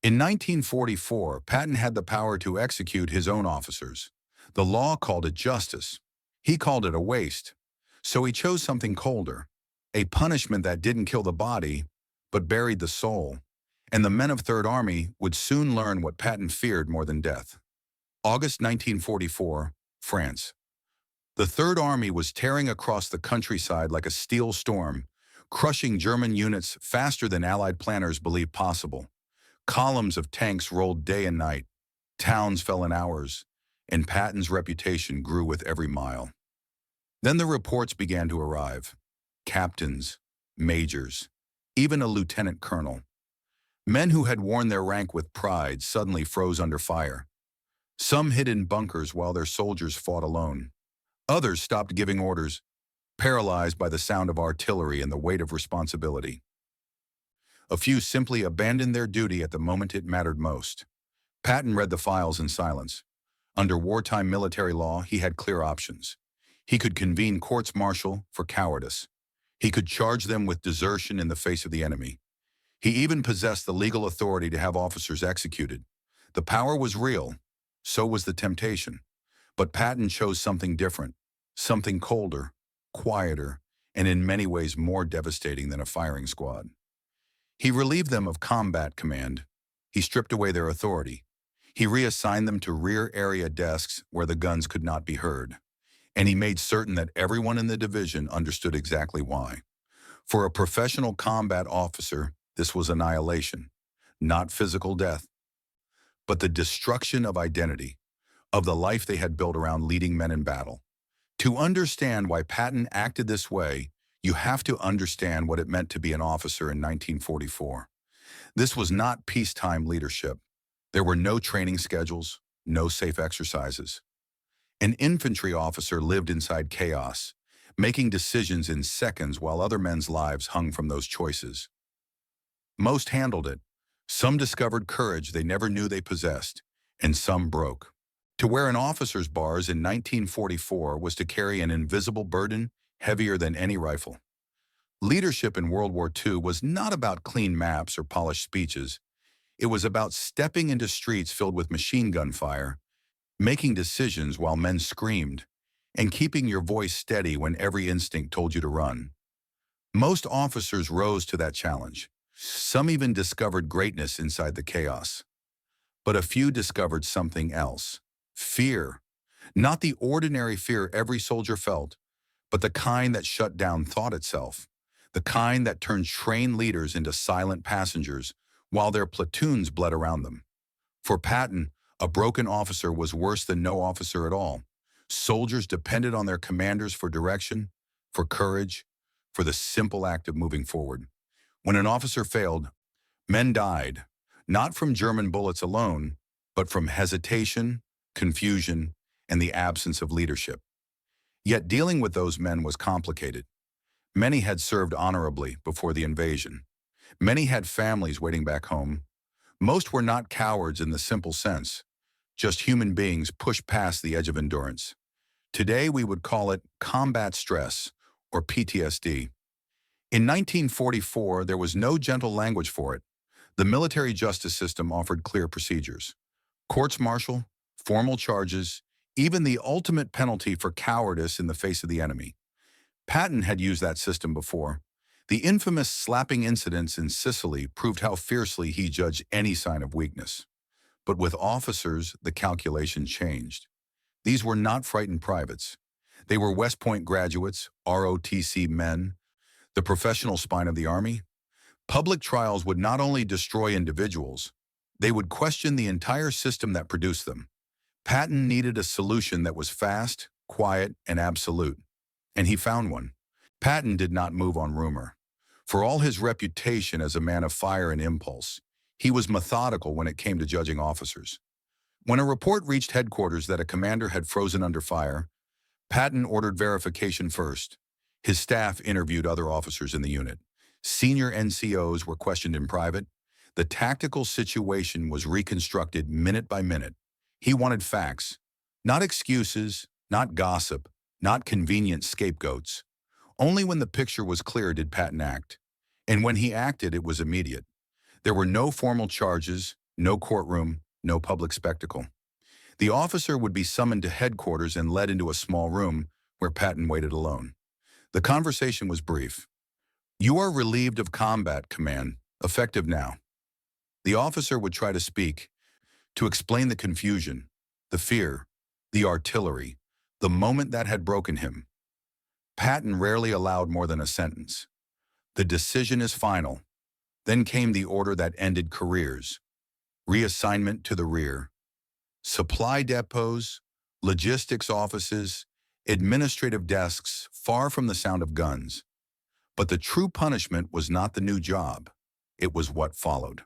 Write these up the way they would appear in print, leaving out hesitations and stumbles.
In 1944, Patton had the power to execute his own officers. The law called it justice. He called it a waste. So he chose something colder, a punishment that didn't kill the body, but buried the soul. And the men of Third Army would soon learn what Patton feared more than death. August 1944, France. The Third Army was tearing across the countryside like a steel storm, crushing German units faster than Allied planners believed possible. Columns of tanks rolled day and night. Towns fell in hours, and Patton's reputation grew with every mile. Then the reports began to arrive. Captains, majors, even a lieutenant colonel. Men who had worn their rank with pride suddenly froze under fire. Some hid in bunkers while their soldiers fought alone. Others stopped giving orders, paralyzed by the sound of artillery and the weight of responsibility. A few simply abandoned their duty at the moment it mattered most. Patton read the files in silence. Under wartime military law, he had clear options. He could convene courts-martial for cowardice. He could charge them with desertion in the face of the enemy. He even possessed the legal authority to have officers executed. The power was real, so was the temptation. But Patton chose something different, something colder, quieter, and in many ways more devastating than a firing squad. He relieved them of combat command. He stripped away their authority. He reassigned them to rear area desks where the guns could not be heard. And he made certain that everyone in the division understood exactly why. For a professional combat officer, this was annihilation, not physical death, but the destruction of identity, of the life they had built around leading men in battle. To understand why Patton acted this way, you have to understand what it meant to be an officer in 1944. This was not peacetime leadership. There were no training schedules, no safe exercises. An infantry officer lived inside chaos, making decisions in seconds while other men's lives hung from those choices. Most handled it. Some discovered courage they never knew they possessed, and some broke. To wear an officer's bars in 1944 was to carry an invisible burden heavier than any rifle. Leadership in World War II was not about clean maps or polished speeches. It was about stepping into streets filled with machine gun fire, making decisions while men screamed, and keeping your voice steady when every instinct told you to run. Most officers rose to that challenge. Some even discovered greatness inside the chaos. But a few discovered something else. Fear. Not the ordinary fear every soldier felt, but the kind that shut down thought itself. The kind that turned trained leaders into silent passengers while their platoons bled around them. For Patton, a broken officer was worse than no officer at all. Soldiers depended on their commanders for direction, for courage, for the simple act of moving forward. When an officer failed, men died, not from German bullets alone, but from hesitation, confusion, and the absence of leadership. Yet dealing with those men was complicated. Many had served honorably before the invasion. Many had families waiting back home. Most were not cowards in the simple sense, just human beings pushed past the edge of endurance. Today we would call it combat stress, or PTSD. In 1944, there was no gentle language for it. The military justice system offered clear procedures. Courts-martial, formal charges, even the ultimate penalty for cowardice in the face of the enemy. Patton had used that system before. The infamous slapping incidents in Sicily proved how fiercely he judged any sign of weakness. But with officers, the calculation changed. These were not frightened privates. They were West Point graduates, ROTC men, the professional spine of the Army. Public trials would not only destroy individuals, they would question the entire system that produced them. Patton needed a solution that was fast, quiet, and absolute. And he found one. Patton did not move on rumor. For all his reputation as a man of fire and impulse, he was methodical when it came to judging officers. When a report reached headquarters that a commander had frozen under fire, Patton ordered verification first. His staff interviewed other officers in the unit. Senior NCOs were questioned in private. The tactical situation was reconstructed minute by minute. He wanted facts, not excuses, not gossip, not convenient scapegoats. Only when the picture was clear did Patton act. And when he acted, it was immediate. There were no formal charges, No courtroom, no public spectacle. The officer would be summoned to headquarters and led into a small room where Patton waited alone. The conversation was brief. "You are relieved of combat, command, effective now." The officer would try to speak, to explain the confusion, the fear, the artillery, the moment that had broken him. Patton rarely allowed more than a sentence. "The decision is final." Then came the order that ended careers. Reassignment to the rear. Supply depots, logistics offices, administrative desks far from the sound of guns. But the true punishment was not the new job. It was what followed.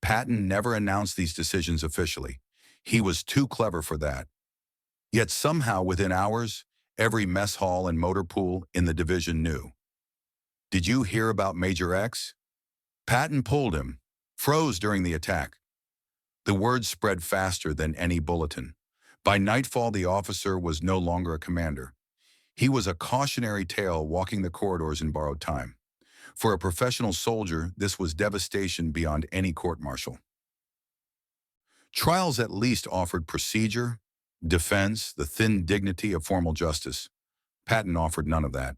Patton never announced these decisions officially. He was too clever for that. Yet somehow, within hours, every mess hall and motor pool in the division knew. "Did you hear about Major X?" Patton pulled him, froze during the attack. The word spread faster than any bulletin. By nightfall, the officer was no longer a commander. He was a cautionary tale walking the corridors in borrowed time. For a professional soldier, this was devastation beyond any court-martial. Trials at least offered procedure, defense, the thin dignity of formal justice. Patton offered none of that.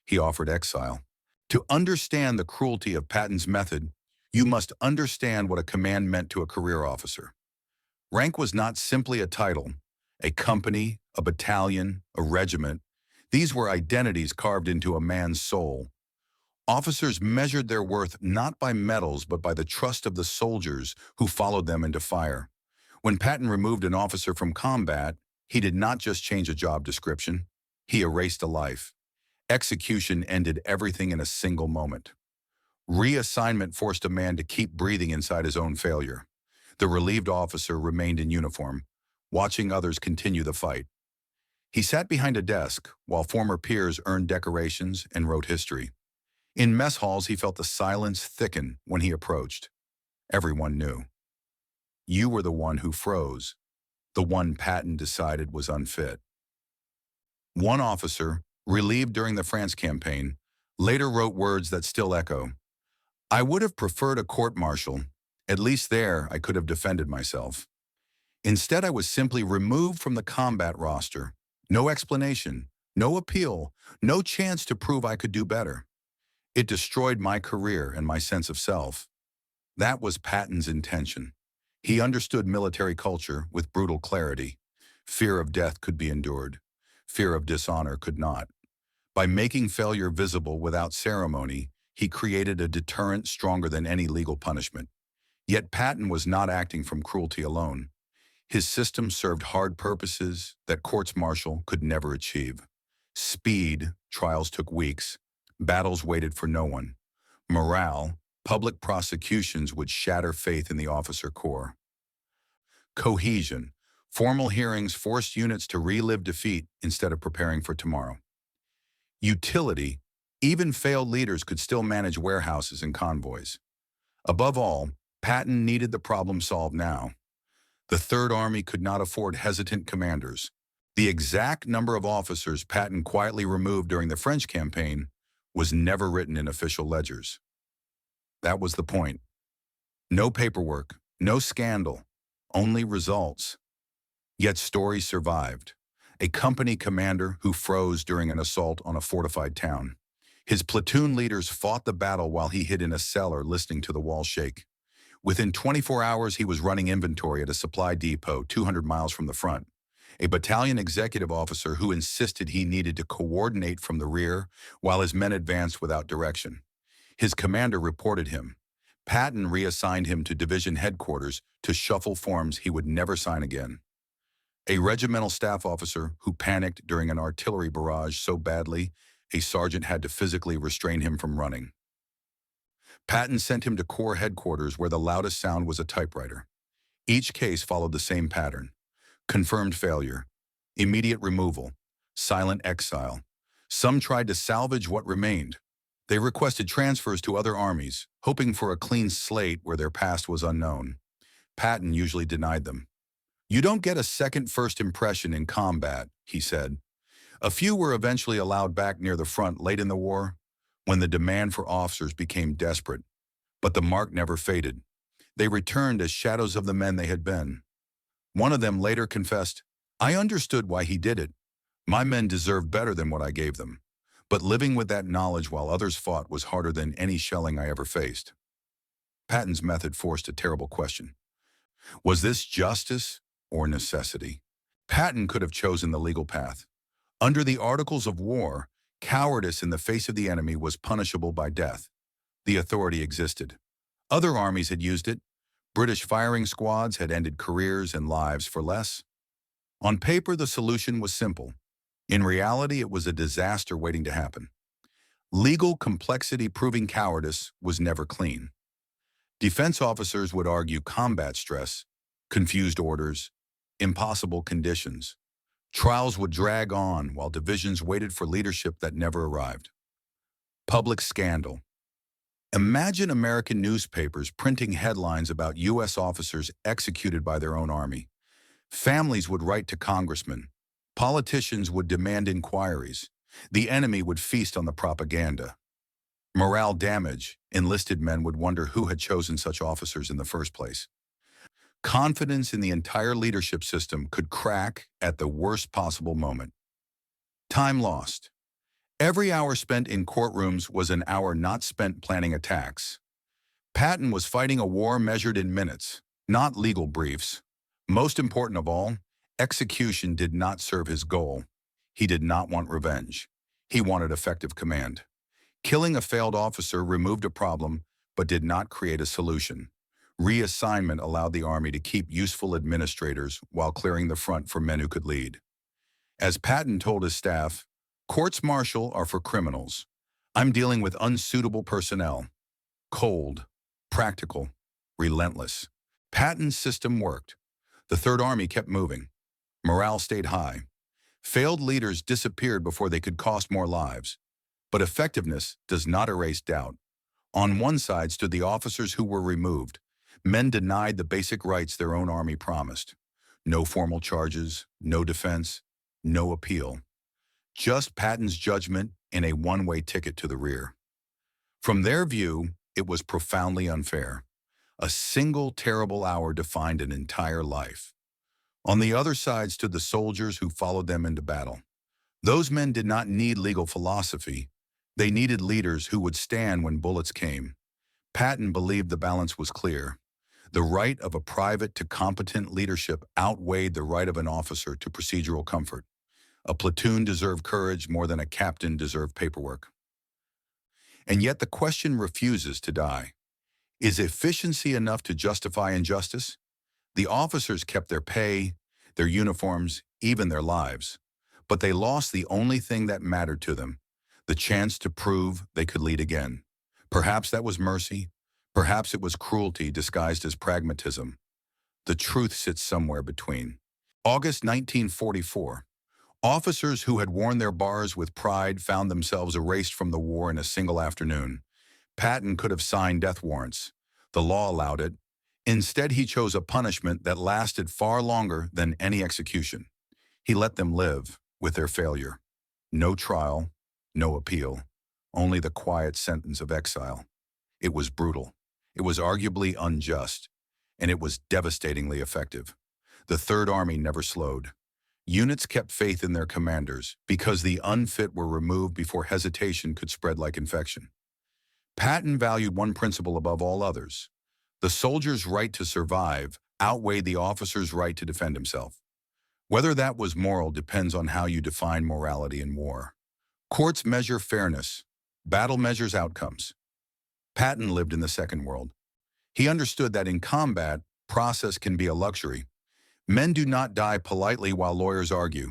He offered exile. To understand the cruelty of Patton's method, you must understand what a command meant to a career officer. Rank was not simply a title, a company, a battalion, a regiment. These were identities carved into a man's soul. Officers measured their worth not by medals but by the trust of the soldiers who followed them into fire. When Patton removed an officer from combat, he did not just change a job description, he erased a life. Execution ended everything in a single moment. Reassignment forced a man to keep breathing inside his own failure. The relieved officer remained in uniform, watching others continue the fight. He sat behind a desk while former peers earned decorations and wrote history. In mess halls, he felt the silence thicken when he approached. Everyone knew. You were the one who froze, the one Patton decided was unfit. One officer, relieved during the France campaign, later wrote words that still echo. "I would have preferred a court-martial. At least there I could have defended myself. Instead, I was simply removed from the combat roster. No explanation, no appeal, no chance to prove I could do better. It destroyed my career and my sense of self." That was Patton's intention. He understood military culture with brutal clarity. Fear of death could be endured. Fear of dishonor could not. By making failure visible without ceremony, he created a deterrent stronger than any legal punishment. Yet Patton was not acting from cruelty alone. His system served hard purposes that courts-martial could never achieve. Speed, trials took weeks. Battles waited for no one. Morale, public prosecutions would shatter faith in the officer corps. Cohesion, formal hearings forced units to relive defeat instead of preparing for tomorrow. Utility, even failed leaders could still manage warehouses and convoys. Above all, Patton needed the problem solved now. The Third Army could not afford hesitant commanders. The exact number of officers Patton quietly removed during the French campaign was never written in official ledgers. That was the point. No paperwork, no scandal, only results. Yet stories survived. A company commander who froze during an assault on a fortified town. His platoon leaders fought the battle while he hid in a cellar listening to the walls shake. Within 24 hours, he was running inventory at a supply depot 200 miles from the front. A battalion executive officer who insisted he needed to coordinate from the rear while his men advanced without direction. His commander reported him. Patton reassigned him to division headquarters to shuffle forms he would never sign again. A regimental staff officer who panicked during an artillery barrage so badly, a sergeant had to physically restrain him from running. Patton sent him to Corps headquarters where the loudest sound was a typewriter. Each case followed the same pattern. Confirmed failure, immediate removal, silent exile. Some tried to salvage what remained. They requested transfers to other armies, hoping for a clean slate where their past was unknown. Patton usually denied them. "You don't get a second first impression in combat," he said. A few were eventually allowed back near the front late in the war, when the demand for officers became desperate. But the mark never faded. They returned as shadows of the men they had been. One of them later confessed, "I understood why he did it. My men deserved better than what I gave them. But living with that knowledge while others fought was harder than any shelling I ever faced." Patton's method forced a terrible question. Was this justice or necessity? Patton could have chosen the legal path. Under the Articles of War, cowardice in the face of the enemy was punishable by death. The authority existed. Other armies had used it. British firing squads had ended careers and lives for less. On paper, the solution was simple. In reality, it was a disaster waiting to happen. Legal complexity proving cowardice was never clean. Defense officers would argue combat stress, confused orders, impossible conditions. Trials would drag on while divisions waited for leadership that never arrived. Public scandal. Imagine American newspapers printing headlines about U.S. officers executed by their own army. Families would write to congressmen. Politicians would demand inquiries. The enemy would feast on the propaganda. Morale damage. Enlisted men would wonder who had chosen such officers in the first place. Confidence in the entire leadership system could crack at the worst possible moment. Time lost. Every hour spent in courtrooms was an hour not spent planning attacks. Patton was fighting a war measured in minutes, not legal briefs. Most important of all, execution did not serve his goal. He did not want revenge. He wanted effective command. Killing a failed officer removed a problem, but did not create a solution. Reassignment allowed the Army to keep useful administrators while clearing the front for men who could lead. As Patton told his staff, "Courts-martial are for criminals. I'm dealing with unsuitable personnel. Cold, practical, relentless." Patton's system worked. The Third Army kept moving. Morale stayed high. Failed leaders disappeared before they could cost more lives. But effectiveness does not erase doubt. On one side stood the officers who were removed. Men denied the basic rights their own army promised. No formal charges, no defense, no appeal. Just Patton's judgment and a one-way ticket to the rear. From their view, it was profoundly unfair. A single terrible hour defined an entire life. On the other side stood the soldiers who followed them into battle. Those men did not need legal philosophy. They needed leaders who would stand when bullets came. Patton believed the balance was clear. The right of a private to competent leadership outweighed the right of an officer to procedural comfort. A platoon deserved courage more than a captain deserved paperwork. And yet the question refuses to die. Is efficiency enough to justify injustice? The officers kept their pay, their uniforms, even their lives. But they lost the only thing that mattered to them, the chance to prove they could lead again. Perhaps that was mercy. Perhaps it was cruelty disguised as pragmatism. The truth sits somewhere between. August 1944. Officers who had worn their bars with pride found themselves erased from the war in a single afternoon. Patton could have signed death warrants. The law allowed it. Instead, he chose a punishment that lasted far longer than any execution. He let them live with their failure. No trial, no appeal, only the quiet sentence of exile. It was brutal. It was arguably unjust, and it was devastatingly effective. The Third Army never slowed. Units kept faith in their commanders because the unfit were removed before hesitation could spread like infection. Patton valued one principle above all others. The soldier's right to survive outweighed the officer's right to defend himself. Whether that was moral depends on how you define morality in war. Courts measure fairness. Battle measures outcomes. Patton lived in the Second World. He understood that in combat, process can be a luxury. Men do not die politely while lawyers argue.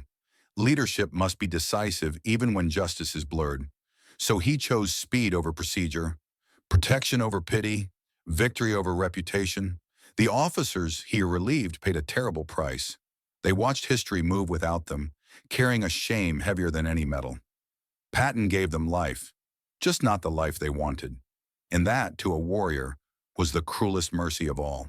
Leadership must be decisive even when justice is blurred. So he chose speed over procedure, protection over pity, victory over reputation. The officers he relieved paid a terrible price. They watched history move without them, carrying a shame heavier than any medal. Patton gave them life, just not the life they wanted. And that, to a warrior, was the cruelest mercy of all.